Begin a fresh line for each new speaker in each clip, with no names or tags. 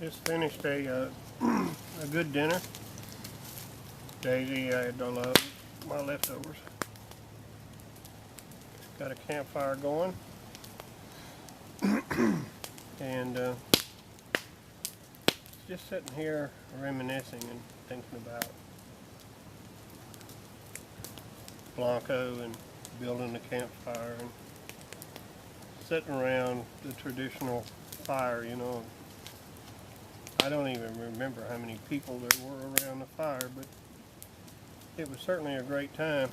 Just finished a good dinner. Daisy, I had my leftovers. Got a campfire going. And just sitting here reminiscing and thinking about Blanco and building the campfire and sitting around the traditional fire, you know. I don't even remember how many people there were around the fire, but it was certainly a great time.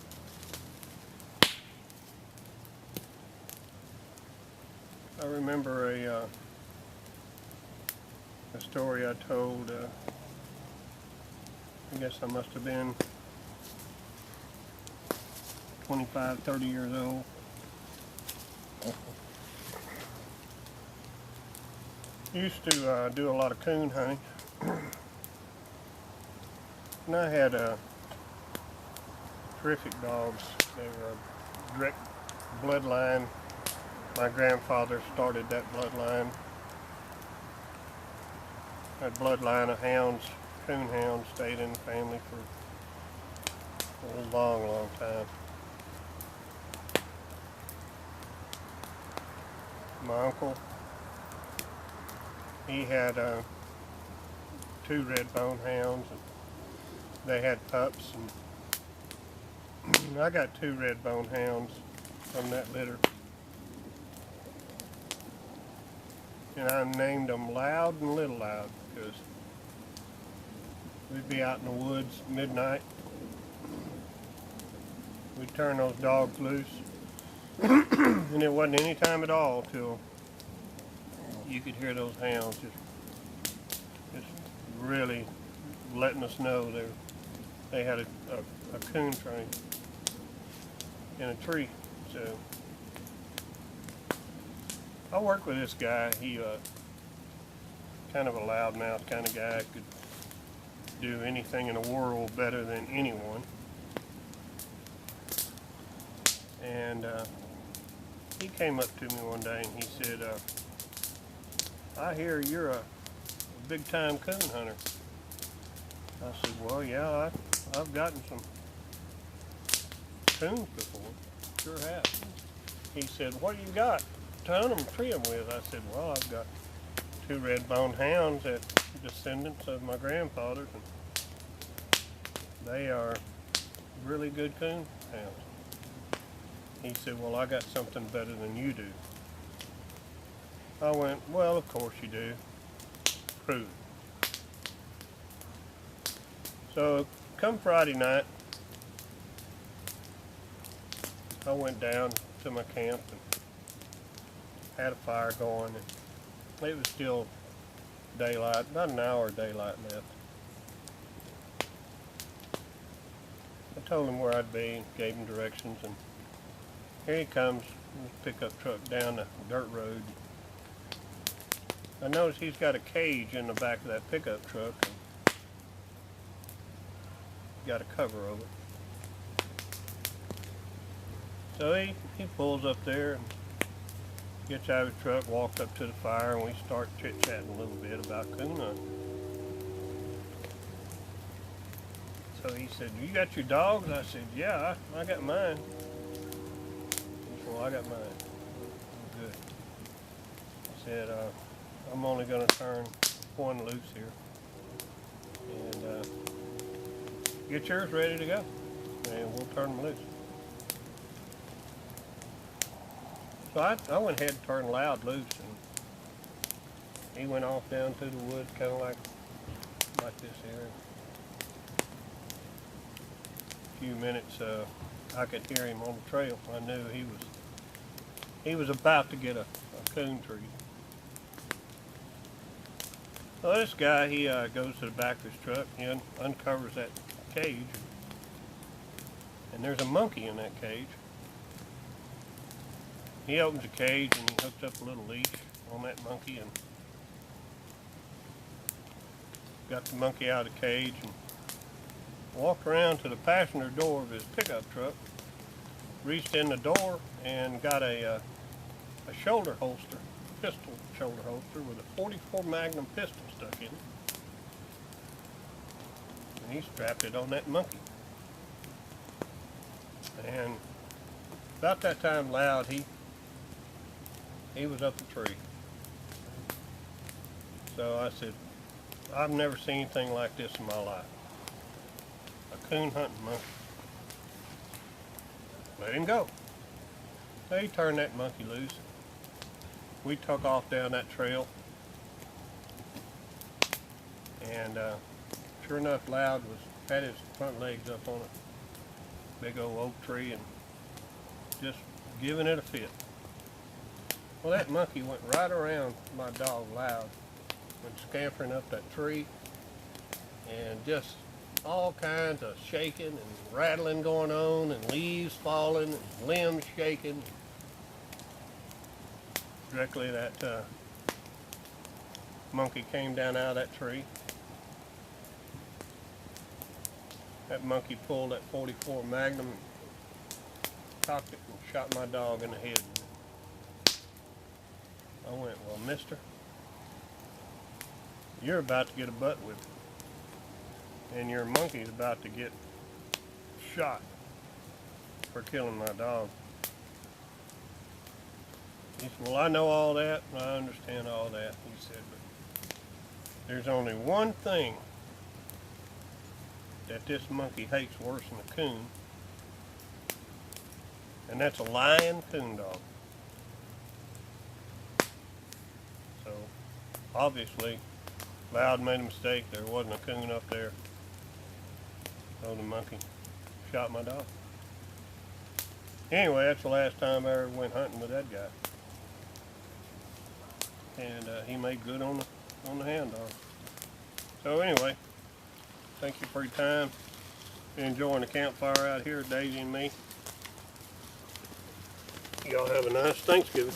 I remember a story I told, I guess I must have been 25, 30 years old. Used to do a lot of coon hunting. And I had terrific dogs. They were a direct bloodline. My grandfather started that bloodline. That bloodline of hounds, coon hounds, stayed in the family for a long, long time. My uncle, he had 2 red bone hounds, and they had pups, and I got 2 red bone hounds from that litter. And I named them Loud and Little Loud because we'd be out in the woods midnight. We'd turn those dogs loose, and it wasn't any time at all till you could hear those hounds just really letting us know they had a coon train in a tree. So I worked with this guy. He kind of a loudmouth kind of guy, could do anything in the world better than anyone. And he came up to me one day and he said, I hear you're a big-time coon hunter. I said, well, yeah, I've gotten some coons before. Sure have. He said, what do you got to hunt them and tree them with? I said, well, I've got 2 red-boned hounds that are descendants of my grandfathers, and they are really good coon hounds. He said, well, I got something better than you do. I went, well, of course you do. Prove it. So, come Friday night, I went down to my camp and had a fire going, and it was still daylight, about an hour of daylight left. I told him where I'd be and gave him directions, and here he comes, his pickup truck down the dirt road. I noticed he's got a cage in the back of that pickup truck, and got a cover over it. So he pulls up there and gets out of the truck, walks up to the fire, and we start chit-chatting a little bit about coon hunting. So he said, you got your dogs? I said, yeah, I got mine. He said, well, I got mine. Good. I said, I'm only going to turn one loose here. And get yours ready to go, and we'll turn them loose. So I went ahead and turned Loud loose, and he went off down to the woods, kind of like this here. A few minutes, I could hear him on the trail. I knew he was about to get a coon tree. So this guy, he goes to the back of his truck, he uncovers that cage, and there's a monkey in that cage. He opens the cage and he hooks up a little leash on that monkey and got the monkey out of the cage and walked around to the passenger door of his pickup truck, reached in the door and got a shoulder holster pistol shoulder holster with a 44 Magnum pistol stuck in it. And he strapped it on that monkey. And about that time, Loud, he was up the tree. So I said, I've never seen anything like this in my life. A coon hunting monkey. Let him go. So he turned that monkey loose. We took off down that trail. And sure enough, Loud had his front legs up on a big old oak tree and just giving it a fit. Well, that monkey went right around my dog Loud, went scampering up that tree, and just all kinds of shaking and rattling going on, and leaves falling, and limbs shaking. Directly that monkey came down out of that tree. That monkey pulled that 44 Magnum, cocked it, and shot my dog in the head. I went, well, mister, you're about to get a butt whipping, and your monkey's about to get shot for killing my dog. He said, well, I know all that, and I understand all that. He said, but there's only one thing that this monkey hates worse than a coon, and that's a lying coon dog. So, obviously, Loud made a mistake. There wasn't a coon up there. So the monkey shot my dog. Anyway, that's the last time I ever went hunting with that guy. And he made good on the hound dog. So anyway, thank you for your time. Been enjoying the campfire out here, Daisy and me. Y'all have a nice Thanksgiving.